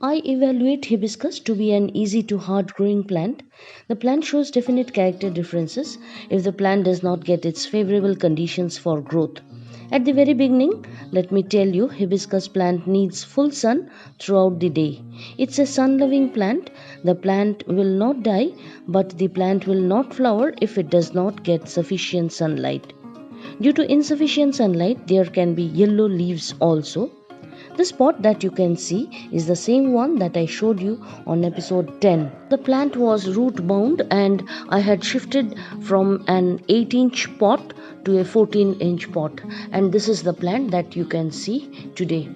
I evaluate hibiscus to be an easy to hard growing plant. The plant shows definite character differences if the plant does not get its favorable conditions for growth. At the very beginning, let me tell you, hibiscus plant needs full sun throughout the day. It's a sun-loving plant. The plant will not die, but the plant will not flower if it does not get sufficient sunlight. Due to insufficient sunlight, there can be yellow leaves also. The spot that you can see is the same one that I showed you on episode 10. The plant was root bound and I had shifted from an 8-inch pot to a 14-inch pot, and this is the plant that you can see today.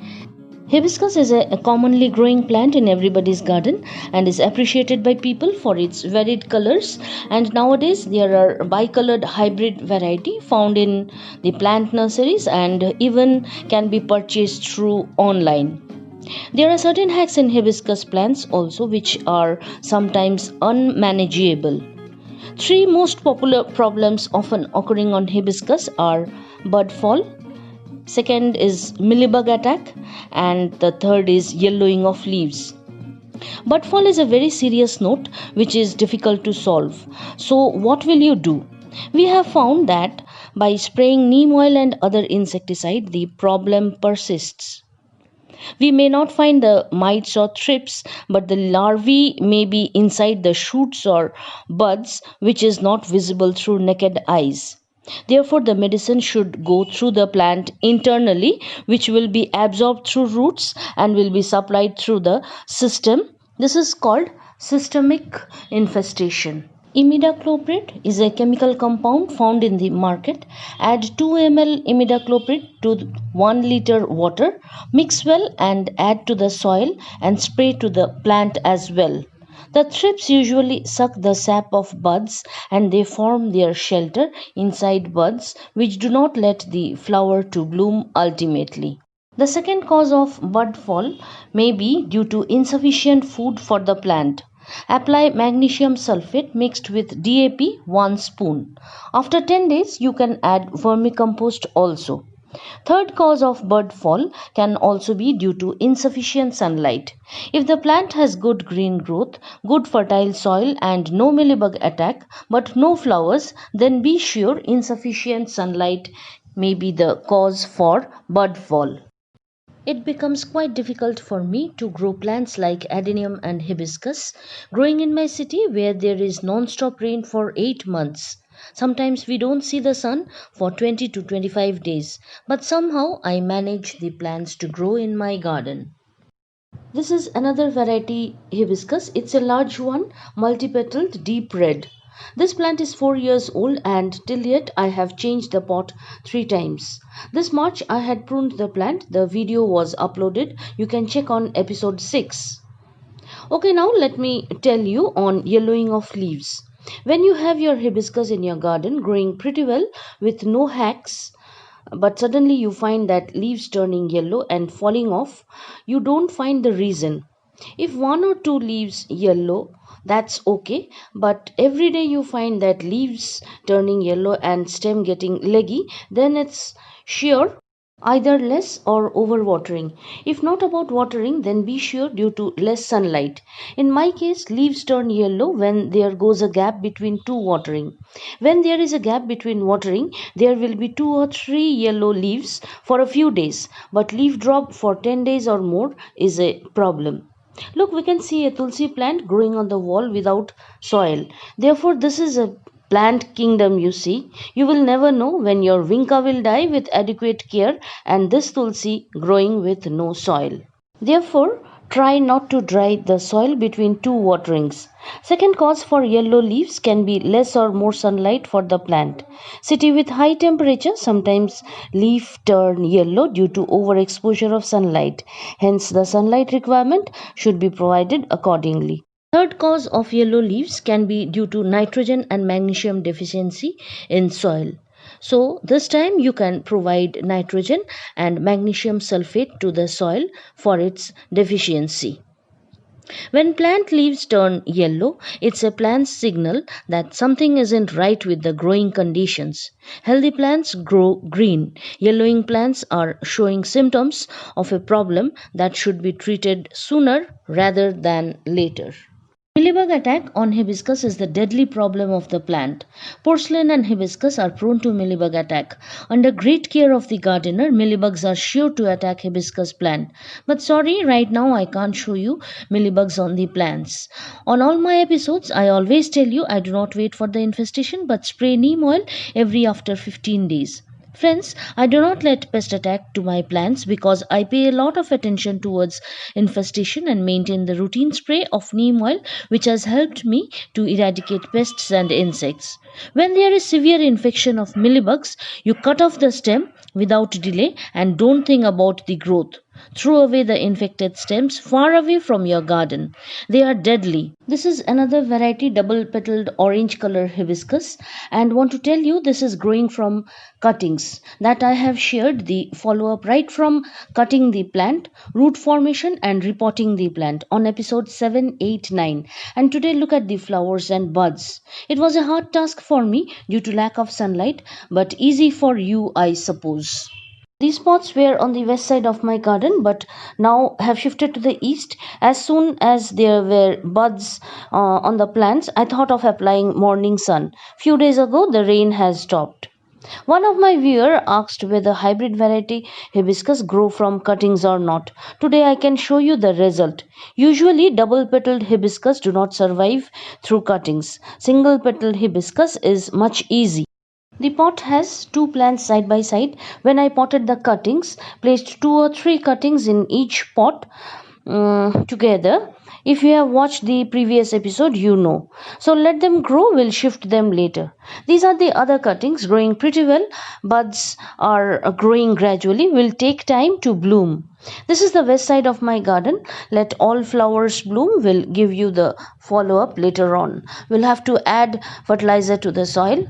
Hibiscus is a commonly growing plant in everybody's garden and is appreciated by people for its varied colors, and nowadays there are bicolored hybrid variety found in the plant nurseries and even can be purchased through online. There are certain hacks in hibiscus plants also which are sometimes unmanageable. Three most popular problems often occurring on hibiscus are bud fall, second is mealybug attack, and the third is yellowing of leaves. Bud fall is a very serious note which is difficult to solve. So what will you do? We have found that by spraying neem oil and other insecticide, the problem persists. We may not find the mites or thrips, but the larvae may be inside the shoots or buds, which is not visible through naked eyes. Therefore, the medicine should go through the plant internally, which will be absorbed through roots and will be supplied through the system. This is called systemic infestation. Imidacloprid is a chemical compound found in the market. Add 2 ml imidacloprid to 1 liter water, mix well and add to the soil and spray to the plant as well. The thrips usually suck the sap of buds and they form their shelter inside buds which do not let the flower to bloom ultimately. The second cause of bud fall may be due to insufficient food for the plant. Apply magnesium sulfate mixed with DAP 1 spoon. After 10 days, you can add vermicompost also. Third cause of bud fall can also be due to insufficient sunlight. If the plant has good green growth, good fertile soil and no mealybug attack but no flowers, then be sure insufficient sunlight may be the cause for bud fall. It becomes quite difficult for me to grow plants like adenium and hibiscus, growing in my city where there is non-stop rain for 8 months. Sometimes we don't see the sun for 20 to 25 days, but somehow I manage the plants to grow in my garden. This is another variety hibiscus. It's a large one, multi-petaled, deep red. This plant is 4 years old and till yet I have changed the pot 3 times. This March I had pruned the plant. The video was uploaded. You can check on episode 6. Okay, now let me tell you on yellowing of leaves. When you have your hibiscus in your garden growing pretty well with no hacks, but suddenly you find that leaves turning yellow and falling off, you don't find the reason. If 1 or 2 leaves yellow, that's okay, but every day you find that leaves turning yellow and stem getting leggy, then it's sure either less or overwatering. If not about watering, then be sure due to less sunlight. In my case, leaves turn yellow when there goes a gap between 2 watering. When there is a gap between watering, there will be 2 or 3 yellow leaves for a few days, but leaf drop for 10 days or more is a problem. Look, we can see a tulsi plant growing on the wall without soil. Therefore, this is a plant kingdom, you see. You will never know when your vinca will die with adequate care and this tulsi growing with no soil. Therefore, try not to dry the soil between 2 waterings. Second cause for yellow leaves can be less or more sunlight for the plant. City with high temperature, sometimes leaf turn yellow due to overexposure of sunlight. Hence, the sunlight requirement should be provided accordingly. Third cause of yellow leaves can be due to nitrogen and magnesium deficiency in soil. So this time you can provide nitrogen and magnesium sulfate to the soil for its deficiency. When plant leaves turn yellow, it's a plant's signal that something isn't right with the growing conditions. Healthy plants grow green. Yellowing plants are showing symptoms of a problem that should be treated sooner rather than later. Mealybug attack on hibiscus is the deadly problem of the plant. Porcelain and hibiscus are prone to mealybug attack. Under great care of the gardener, mealybugs are sure to attack hibiscus plant. But sorry, right now I can't show you mealybugs on the plants. On all my episodes, I always tell you I do not wait for the infestation but spray neem oil every after 15 days. Friends, I do not let pest attack to my plants because I pay a lot of attention towards infestation and maintain the routine spray of neem oil which has helped me to eradicate pests and insects. When there is severe infection of mealybugs, you cut off the stem without delay and don't think about the growth. Throw away the infected stems far away from your garden. They are deadly. This is another variety double petaled orange color hibiscus and want to tell you this is growing from cuttings that I have shared the follow up right from cutting the plant, root formation and repotting the plant on episode 7, 8, 9. And today look at the flowers and buds. It was a hard task for me due to lack of sunlight but easy for you I suppose. These pots were on the west side of my garden but now have shifted to the east. As soon as there were buds on the plants, I thought of applying morning sun. Few days ago, the rain has stopped. One of my viewers asked whether hybrid variety hibiscus grow from cuttings or not. Today I can show you the result. Usually double petaled hibiscus do not survive through cuttings. Single petaled hibiscus is much easy. The pot has two plants side by side. When I potted the cuttings, placed 2 or 3 cuttings in each pot together. If you have watched the previous episode, you know. So let them grow, we'll shift them later. These are the other cuttings growing pretty well. Buds are growing gradually, will take time to bloom. This is the west side of my garden. Let all flowers bloom. We'll give you the follow up later on. We'll have to add fertilizer to the soil.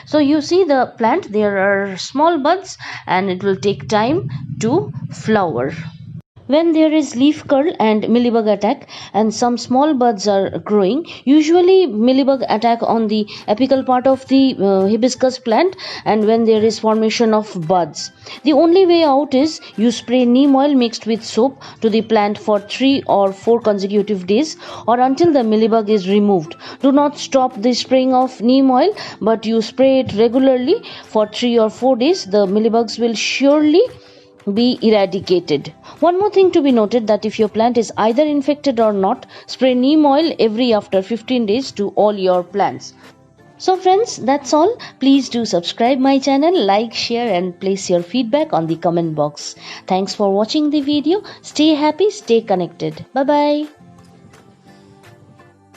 So you see the plant, there are small buds and it will take time to flower. When there is leaf curl and mealybug attack and some small buds are growing, usually mealybug attack on the apical part of the hibiscus plant and when there is formation of buds. The only way out is you spray neem oil mixed with soap to the plant for 3 or 4 consecutive days or until the mealybug is removed. Do not stop the spraying of neem oil but you spray it regularly for 3 or 4 days. The mealybugs will surely be eradicated. One more thing to be noted that if your plant is either infected or not, spray neem oil every after 15 days to all your plants. So friends, that's all. Please do subscribe my channel, like, share and place your feedback on the comment box. Thanks for watching the video. Stay happy, stay connected. Bye bye.